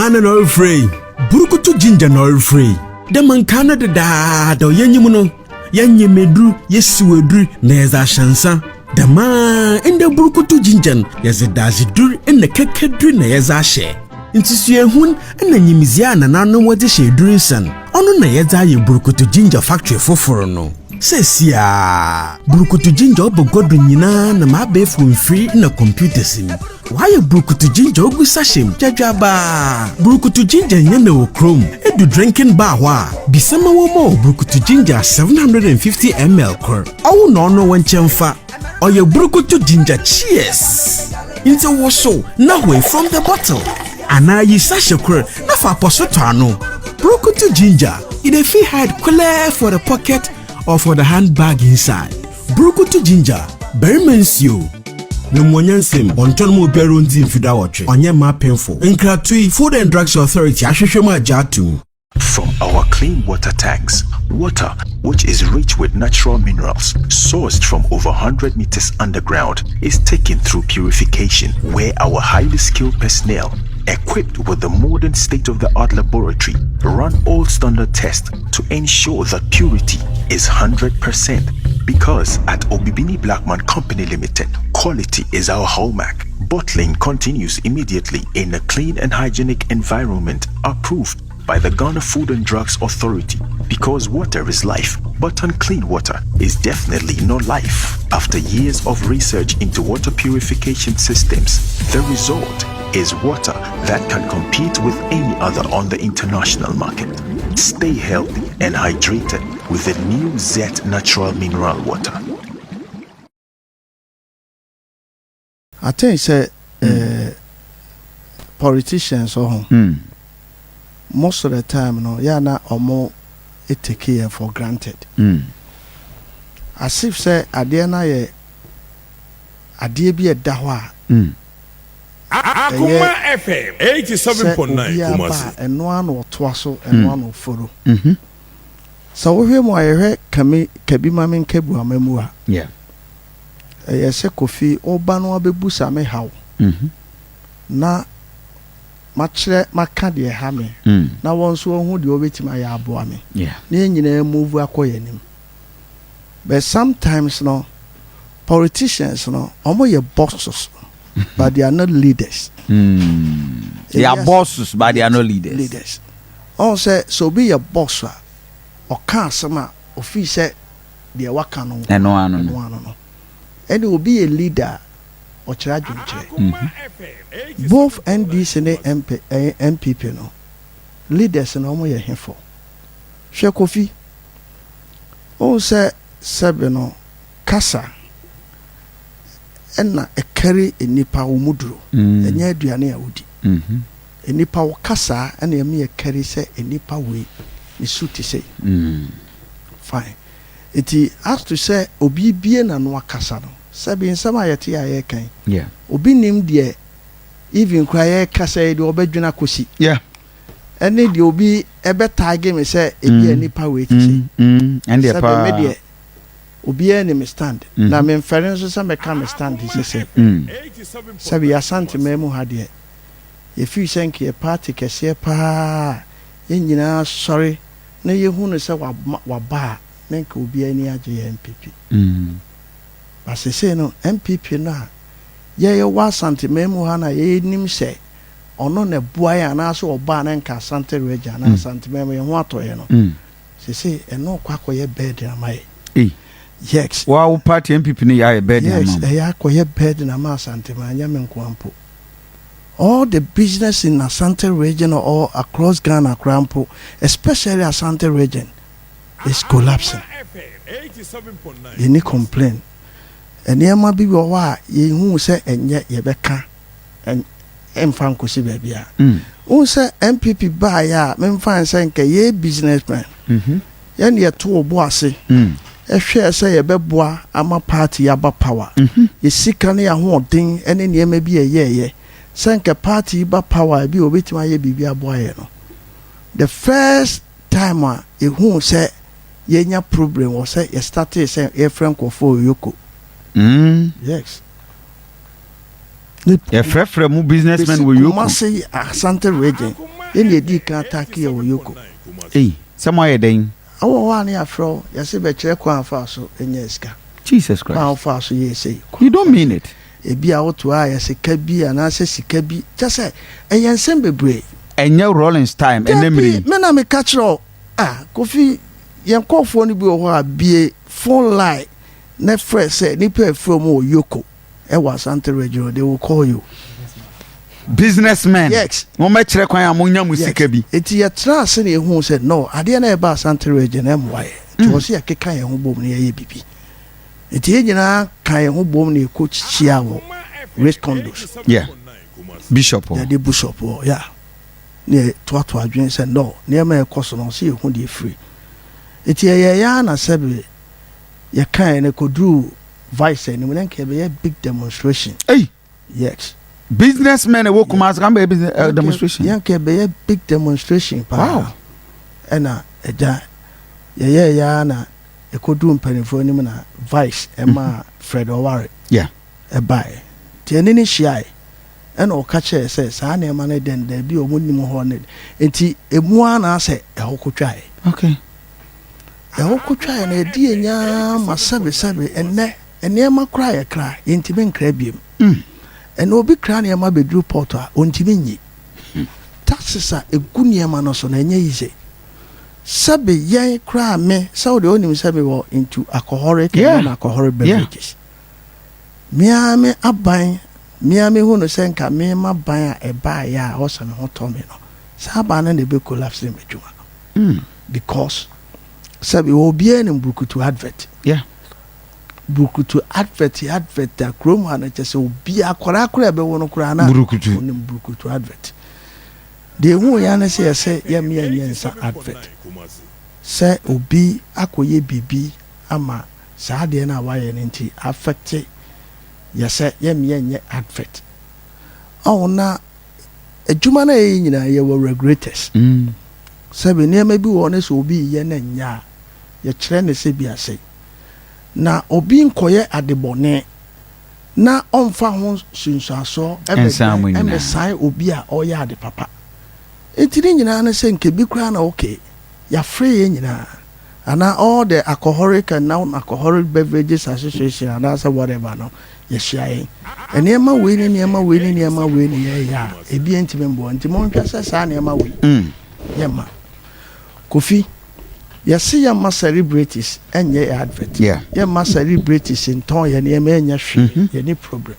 mankana no free. Burukutu ginger no free. The mankana de da do yenyimuno. Yenye medru yesiwedru neza shansa. The man in the burukutu ginger yezidazi dur in the kekedru neza she. Intisue hun na nyimizia na nanu wode she durinsan. Ono na yeza ye burukutu ginger factory foforo no. Sesia burukutu ginger obogodu nyina na mabefu mfiri na computers ni. Why burukutu ginger ogu sashem jajaba. Burukutu ginger nyene wo chrome edu drinking bar wa. Bisama wo mo burukutu ginger 750 ml kor. Awu no no wanchemfa. Oye burukutu ginger cheers. Into washo na way from the bottle. Ana yi sashe kor na fa posoto ano. Burukutu ginger, it a fee hide clear for the pocket or for the handbag inside. Burukutu ginger, very mensio. No monyansem, onton mo beronzi mfida watche. Onye ma painful. Nkratui Food and Drugs Authority ashweshema jatu. From our clean water tanks, water which is rich with natural minerals, sourced from over 100 meters underground, is taken through purification, where our highly skilled personnel, equipped with the modern state-of-the-art laboratory, run all standard tests to ensure that purity is 100%. Because at Obibini Blackman Company Limited, quality is our hallmark. Bottling continues immediately in a clean and hygienic environment approved by the Ghana Food and Drugs Authority. Because water is life, but unclean water is definitely not life. After years of research into water purification systems, the result is water that can compete with any other on the international market. Stay healthy and hydrated with the new Zet Natural Mineral Water. I think say politicians most of the time na omo it take care for granted. As if say ade na ye ade bi eda ho a Akuma FM 87.9 Kumasi. Eno ano to so eno ano foro. So we hear mo ayehwe kabi mame nkebu amamu a. Yeah. Yese kofi oba no abebusa me hawo. Na machre maka de ha me. Na wonso ohu de obetima ya abo ame. Yeah. Na nyina move akoyenim. But sometimes politicians omo ye bosses but they are not leaders. They are bosses but they are not leaders. On say so be a boss or can some officer the waka no. And it will be a leader or charge. Both NDC and MPP leaders and almost here for. Share coffee. On say Sabino Casa. Enna e carry enipa omuduro enye aduane awudi enipa wakasa ena eme e carry se enipa we ni suit say fine it has to say obi bie na no akasa no sabi nsama yete ya kan obi nim de even cry kasa de obadwuna kosi ene de obi ebe tag me say ebi enipa we ti say and the pa obi any me stand na me mfere nso se me ka me stand this say sabi asante memu ha de ye fi senke ye party kese pa ye nyina sorry na ye hu no se wa ba na nka obi ani age ye MPP ba se say no MPP na ye wa asante memu ha na ye nim se ono na bua ya na so oba na nka asante reja na asante memu ye ho atoye no se say eno kwakoye bed na mai yes. Wow, party MPP ni ya bed na yes, ya koye bed na ma Asante manya menkwampo. All the business in Asante region or across Ghana Krampo, especially Asante region, is collapsing. You need complain. And yama bi wa ye hu se enye ye beka en emfa nkosi bebia. Hu se MPP ba ya memfa nse nke ye businessman. Yan ye to obo ase. Ehwe say ye beboa ama party yaba power. Ye sika na ya hoden ene ne ma bi ye senke party ba power bi obetima ye bibia boa ye no. The first time ye hu say ye nya problem was say ye started say ye friend ko for yoko. Yes. Ye frefre mu businessman we yoko. Kumasi Asante region. Any di can attack you or Yoko. Hey, somewhere then. Our 1 year fro, Yasi Betre Quan Faso, and Yeska. Jesus Christ. Quan Faso, ye say. You don't mean it. A be out to I as a cabby and I say, Sikabi, just say, and Yansembe Bray. And your Rollins time, and then me. Men, I'm a catcher. Kofi, yan call for any be a phone line. Net fresh said, Nipper from Yoko. It was Santa Region, they will call you. Businessman. Yes. No match require Munya Musikabi. It's your trust in who said, no, I didn't about Santa Region, MY. To was here, Kaya who boom near ABP. It's here, Kaya who boom near Coach Chiao, race condos. Yeah. Bishop. Yeah, the bishop, yeah. Near Twatwa Dream said, no, near my cousin, see who they free. It's here, Yana Sebi. You can't could do vice and when can be a big demonstration. Hey, yes. Businessmen a walk can be a demonstration. Young can be a big demonstration. Wow. And yeah, a could do penny for him vice Emma Fred O'Warry. Yeah. A buy. Tianini shy. And or catcher says, I never managed then there be a winning hornet. And tea a one I say a whole try. Okay. A whole try and a dear yam must sabe and near my cry into being crabium. And no big cranny ma be drew porter on Timini. Taxes are a good near man or son and easy. Sabe yay cry me, so the only sabe into alcoholic and alcoholic beverages. Miami a buying, Miami who no senka me ma buy a buy ya horse and hot tomino. Saban and the big collapse in Majuma. Because sabe will be an book to advert. Yeah. Burukutu advert da chrome and just so be a coracle be one crana burukutu advert. The who yana say yami and yensa advert. Say obi akoye bibi ama saade na waye nti affect yese yami yenye advert. Oh na adwuma na nyina ye were regreters. Sabe ne ma bi wona so obi ye na nya ye kire ne se bi ase. Na obi nkoye adebone na onfa ho sunsuaso ebe sai obi a oye ade papa etiri nyina na se nke bi kra na okay ya free nyina ana all the alcoholic and non-alcoholic beverages association and that's whatever no ye share enema we ni ya ebi entime mbo ntimo ntwasa sa na ema we yema kofi yesi ya ma celebrities enye advert ya ma celebrities nton ye na enya hwe ye ni problem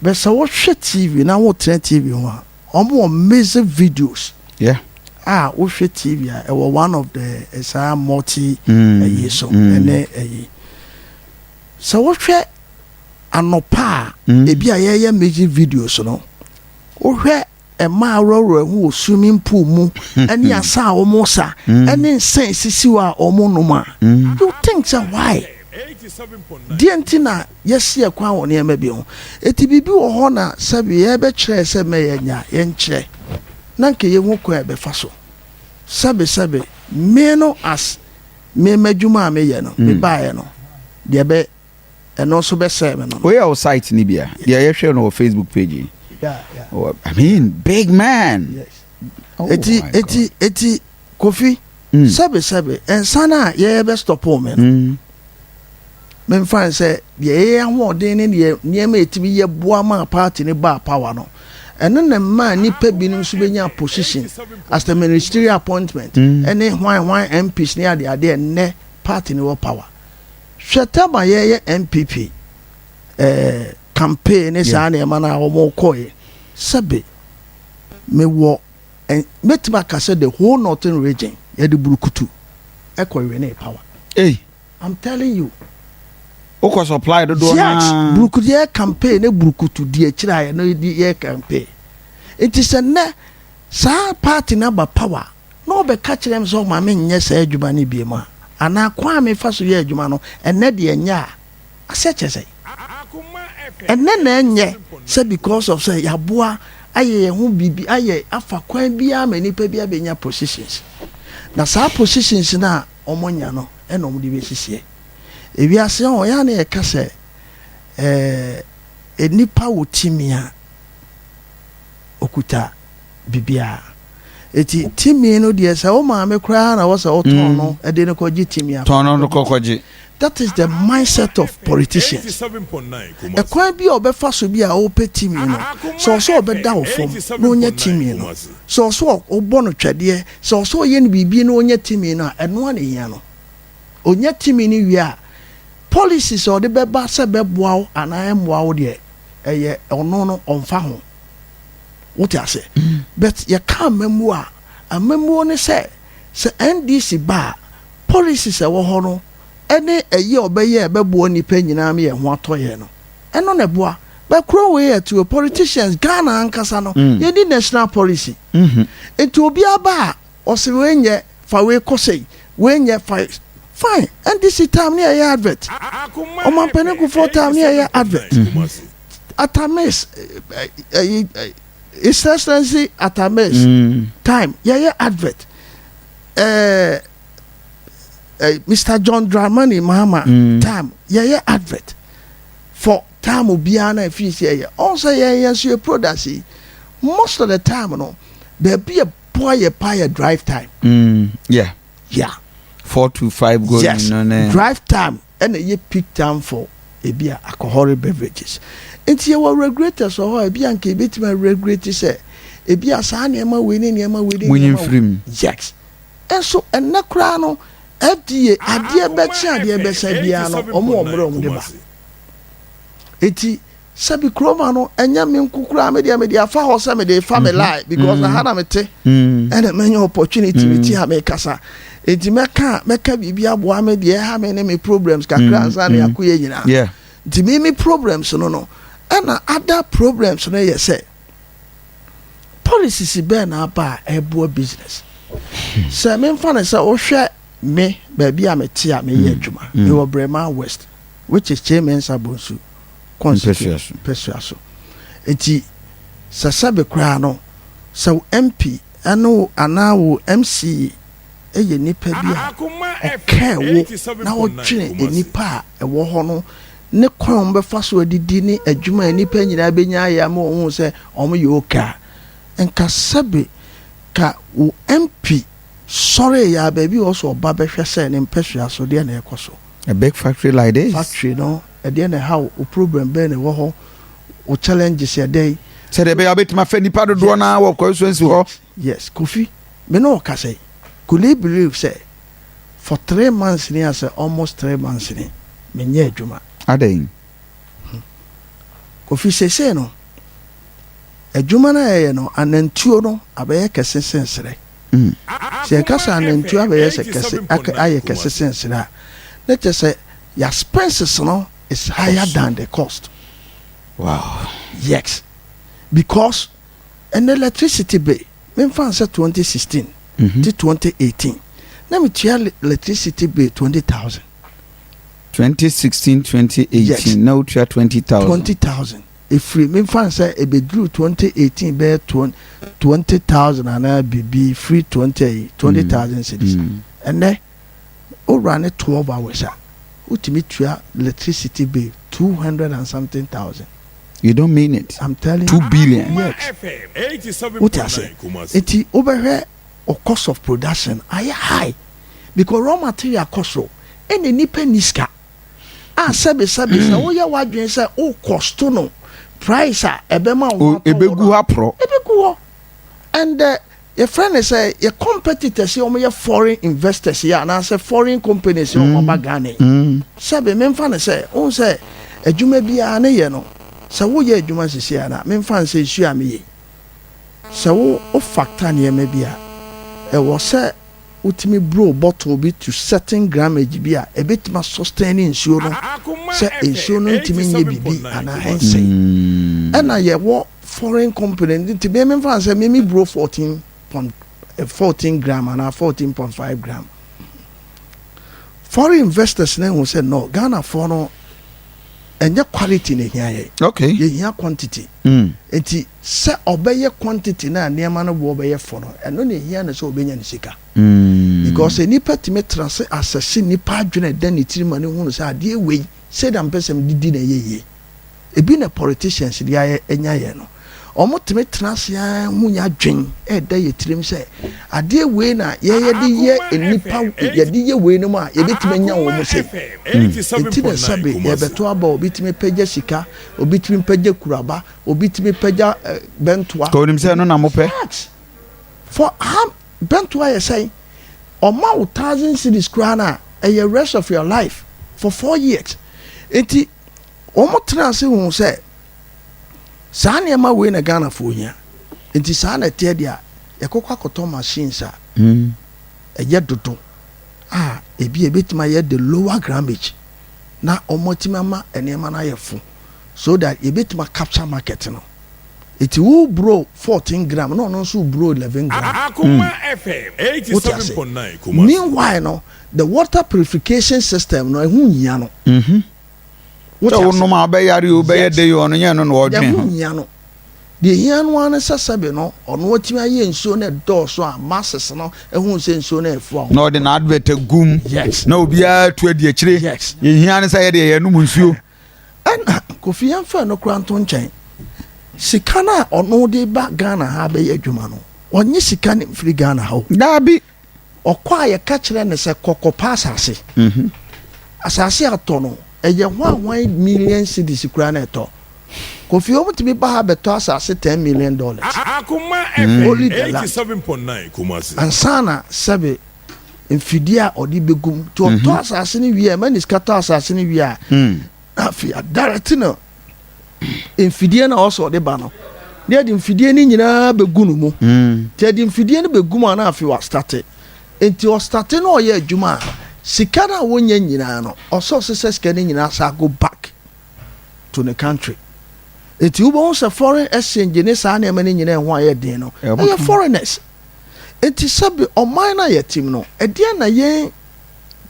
but so what TV na what TV ho omo amazing videos wo hwe TV a one of the multi so ene so what hwe anopa ebi a ye amazing videos no wo hwe e ma roro hu swimming pool mu eni asa omo sa eni sense siwa omo noma you think so why dientina yesi e kwa won ema bi ho eti bibi wo ho na sabi ye be kire se me yenya ye nkire na nke ye hu ko e be fa so sabe me no as me madwuma me ye no me baaye no de be eno so be se me no we our site ni bia de ye hwe no Facebook page. Yeah. Oh, I mean, big man. Yes. Eti Kofi. Sabe. And sana ye be stop home. Men fan say ye ho den ne ye ma etimi ye boa ma party ne ba power no. And then the man ni pe binim so benya position as the ministerial appointment. And why MPs ne ade ne party ne power. Sheta ba ye MPP. Campaign is an emana or more coy. Sabe me wo and metima kase the whole northern region ye de burukutu echo rene power. Hey, I'm telling you. Oko supply the do na burukutu ye campaign e burukutu die kira no ye campaign. It is a ne sa party na ba power. No be catch them so ma me nye sa adwuma ni bi ma. Ana kwa me fa so ye adwuma no enne de nya asechese. And then enye say because of say yaboa aye hu bibi aye afa kwan bia manipa bia benya positions na sa positions na omonya no enom de be sisi ebi ase on ya na e ka say enipa wotimia okuta bibia eti timi no de say o ma me kra na wo say o ton no e de ne ko gi timi a ton no ko gi. That is the mindset of politicians. A quite be obefa so be a ope timi no. So obeda wo fom no nya timi no. So obo no twede so ye no bibi no nya timi no eno na hia no. Onya timi ni wi a policies or the beba se beboa wo ana emboa wo de eye ono no onfa ho. What I say? But you can't remember a memo ne say NDC ba policies e wo ho no ene eye obeye bebo nipa nyina me ye ho atoye no eno ne boa be kro we to politicians Ghana ankasa no ye di national policy eto obi aba o se we nye fa we kosei we nye fine NDC time ne ye advert o man pene ku for time ne ye advert atames His Excellency Atames time yeah advert Mr. John Dramani Mahama time yeah advert for time obiana if you say also yeah so products most of the time no there be a boy a drive time yeah 4 to 5 going yes drive time and a peak time for a beer alcoholic beverages. Enti your regulators or a bian ke bit my regulator say a beer san yama winning free. Yes. And so and na crano FDA adia betcha adia besa biano omo deba. Enti sabi kroma no enya me nkukura me dia fa ho se me dey fa me lie because I had am te and a many opportunity me ti ha me kasa. Enti meka bibia boa me dey ha me ne me problems kakra ansa na akoye nyina. Yeah. Enti me problems no and other problems no ye say policies be na ba ebo business so me mfa say o hwe me baby a me te a me ye adwuma me wo Brema West which is chairman Sabonsu constitution persuasion enti sasabe kra no so MP ano anawo MC eye nipa bia okay wo na wo twene enipa e wo ho no ne kwan be fa so adidi ni adwuma nipa nyina benya ya ma ohun se omo yoka enka sabe ka wo MP sorry ya baby also oba be hwe se ne mpehwe aso de na ekoso a big factory like this factory no e de na how o problem be na wo ho o challenges ya dey say de be abetima fa nipa do na wo constituency ho yes Kofi me no ka say could you believe say for 3 months ni as almost 3 months ni me nya adwuma Aden. Kofi sese no. Adwuma na ye no anantuo no abaye kese sensere. Se kasa anantuo abaye se kese aye kese sensere. Let us say your expenses no is higher than the cost. Wow. Yes. Because an electricity bill me fan say 2016 to 2018. Na me tia electricity bill 20,000. 2016 2018 yes. Now 20,000 if free me fan say e be drew 2018 be 20,000 and be free 20,000 cedis and then o run 12 hours ultimate tia electricity bill 200 and something thousand. You don't mean it. I'm telling 2 billion. Yes. What I say it over here or cost of production are high because raw material cost so any nipa niska sabe wo ya wadwen say o cost no price ebema wo ebegu apro ebegu and your friend say your competitors say o foreign investors ya na say foreign companies o ba Ghana sabe me mfa say on say adwuma bia na ye no say wo ye adwuma sisi ana me mfa say su am ye say wo factor na ye ma bia e wo say utimi bro bottle be to certain grammage bia e betima sustaining nsuo no say nsuo no ntimi nye bibi ana hense na ye wo foreign company ntimi me fan say me bro 14 gram and 14.5 gram foreign investors na who say no Ghana for no enye quality na hia ye okay ye hia quantity enti se obeye quantity na niam no bo obeye for no eno na hia na se obenya ni sika because nipa time trans assassin nipa adwene dan ni tirima ne hu se ade we say dem person didi na ye ebi na politicians dia enya ye no ɔmotumi tena ase a ho nya dwen ɛda yɛ tirim sɛ adeɛ wei na yɛde yɛ nipa yɛde yɛ wei no mu a yɛbɛtumi anya wɔ mu sɛ nti na sɛbe yɛbɛto aba obitumi pɛgya sika obitumi pɛgya kuraba obitumi pɛgya bɛntoa ko nim sɛ no na mopɛ for bɛntoa yɛ sɛ ɔma wo 1,000 cedis koraa na ɛyɛ rest of your life for 4 years nti ɔmotena ase hu sɛ saa nneɛma wei na Ghana fo hia nti saa na ɛteɛ deɛ yɛkɔkɔ akɔtɔ machines a ɛyɛ dodo a ebi ebetuma yɛ the lower grammage na ɔmɔtumi ama nneɛma no ayɛ fo so that ebetuma capture market no eti wo bro 14 gram na ɔno nso bro 11 gram Akuma FM 87.9 Kumasi. Meanwhile no the water purification system no ɛho nyia no so no ma be yare o be ye de yo no nye no no odwen ho nyia no de hia no an sesebe no ɔno watimi aye nsuo na dɔɔso a masses no ɛho se nsuo na ɛfo no de na advert gum na obi a tu adi akire ye hia ne say ye de ye no nsuo ɛna Kofi Yamfa no kranto nkyɛn sika na ɔno de ba Ghana ha be yɛ adwuma no ɔnye sika ne free Ghana ha o dabi ɔkɔ a yɛ ka kyerɛ ne sɛ kɔkɔpa asase asase atɔ no ɛyɛ 1 million cedis kura na ɛtɔ Kofi omutimi ba ha beto asase $10 million Akuma FM 87.9 Kumasi. ansana sebe mfidie a odi begum to to asase ni wie manis kata asase ni wie a afi direct no mfidie na oso de ba no de di mfidie ni nyina begunu mu te di mfidie ni begum ana afi wa start enti o start no ye adwuma sika na wonya nyina no oso sese sika ni nyina sa go back to the country. Eti ubo se foreign exchange ni sa na mani nyina ho aye den no aye foreigners eti sabe o man na ye team no e dia na ye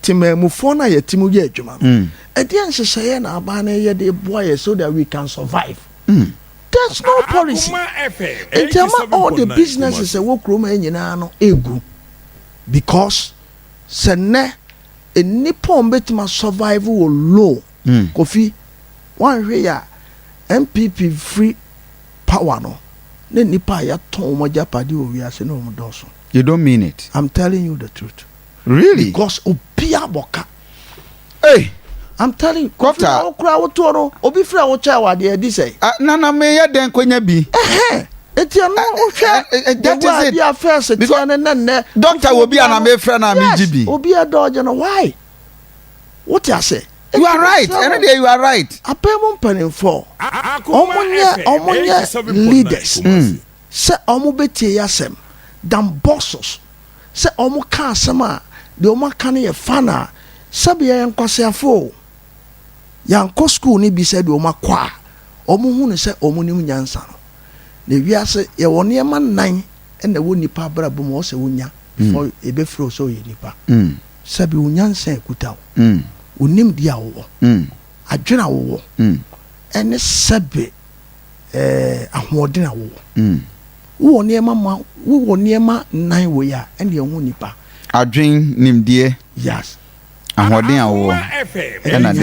timamufo na ye team ye adwuma no e dia nhyehyeye na aba na ye de boy so that we can survive. There's no policy. Eti ama all the businesses e wo kroma nyina no egu because se ne enipon betima survive wo low Kofi one way ya MPP free power no ne nipa ya ton mo japade o wi ase no mo doso. You don't mean it. I'm telling you the truth. Really? Because obia boka. Hey, I'm telling you. Kofta okra wo to no obi free wo cha wa de di say. Nana me ya den kwanya bi. Eti no wo hwe that is it. Dia first because na doctor obi ana me frɛ na me gibi. Obi a dodge no why? What you say? You are right. Any day you are right. Apemo mpanimfo. Omonye leaders. Se omo betie yasem dan bosses. Se omo ka asem a de omo ka ne ye fana. Sabe ya nkwasiafo. Yanko school ni bi se de omo akwa. Omo hu ne se omo nim nyansa no. Ne wiase ye woni e man nan e na wo nipa brabo mo se wonya for ebe fro so ye nipa. Sabe wonyansa ekuta wo. Unim dia wo adwena wo ene sebe ahoɔden wo wo niema nan wo ya ene ho nipa adwen nimdie yes ahoɔden wo ena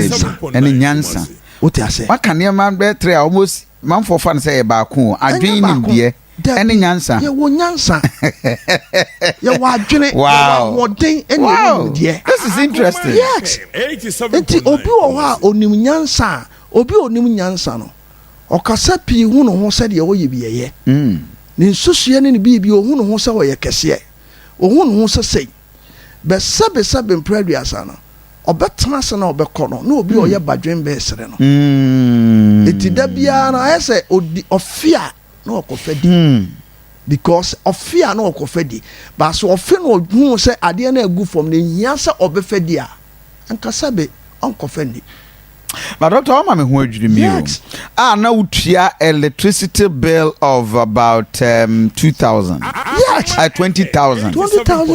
ene nyansa wote ase waka niema betre almost man for fan say ba ko adwen nimdie ene nyansa ye wo nyansa ye wo adwene ahoɔden ene nimdie. This is interesting. Yes. Enti obi wo ha onim nyansa obi onim nyansa no okasa pi hu no ho se de wo ye biyeye ne nsusue ne bibi o hu no ho se wo ye kese o hu no ho se sei be sabe mpraduasa no obetena se na obekɔ no na obi o ye badwen be sere no enti da bia na ese ofia na okofadi because of fear no okofedi but so of fear no hu say ade na agu from the hia say obefedi a anka sabe onkofendi. But Dr. Oma me hu adwiri mi o na utua electricity bill of about 2,000 yes 20,000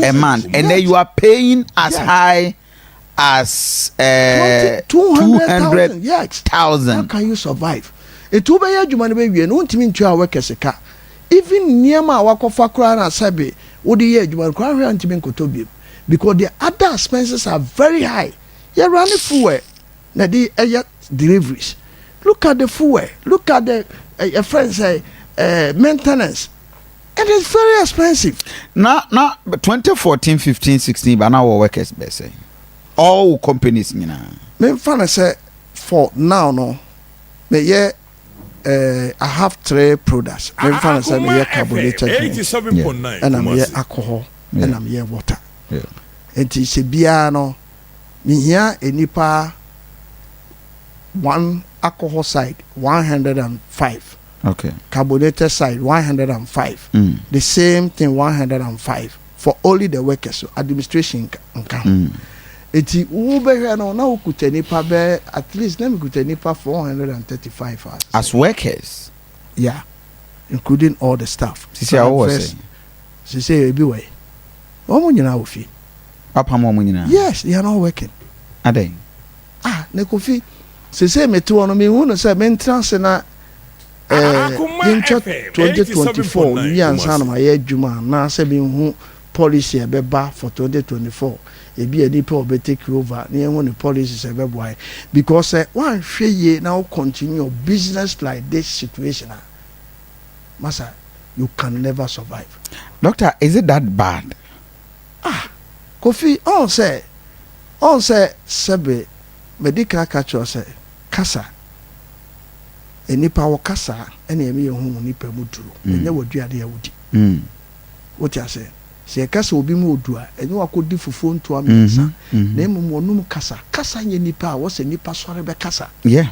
a month and then you are paying as high as 200,000. How can you survive? Etu be adwuma ne be wie no ntimi ntua awekeseka even niema awakofa kra na sabe wo de ye adwuma kra hwe ntimi nkoto because the other expenses are very high. You run fuel na the deliveries. Look at the fuel. Look at the your friends say maintenance. It is very expensive. Now 2014, 15, 16, but now our workers be say. All companies, you know. Me fan say for now no. Me I have 3 products. Me fan say me carbonated 87.9 and I'm alcohol and I'm water. Yeah. And it's a biano. Me here enipa 1 alcohol side 105. Okay. Carbonated side 105. The same thing 105 for only the workers. So administration can. Eti ube no na ukuta nipa be at least let me kuta nipa 435 hours. As workers. Yeah, including all the staff. She say ebi way. Omo nyina ofi. Papa mo nyina. Yes, they are not working. Ade. Ne kofi. Say me to ono me hu no say me trance na 2024 ni ansa na maye adwuma na say me hu policy ebeba for 2024. Ebi enipa obetake over na hu the policies ebeboy because one hwe ye now continue your business like this situation. Masa, you can never survive. Doctor, is it that bad? Kofi on say sebe medical catch say kasa enipa wo kasa ene emi hu nipa muduru enye woduade ya wudi what you say se kasa obi mu odua enye wakodi fufuo nto amisa na emum onum kasa nye nipa wo se nipa sore be kasa. Yeah.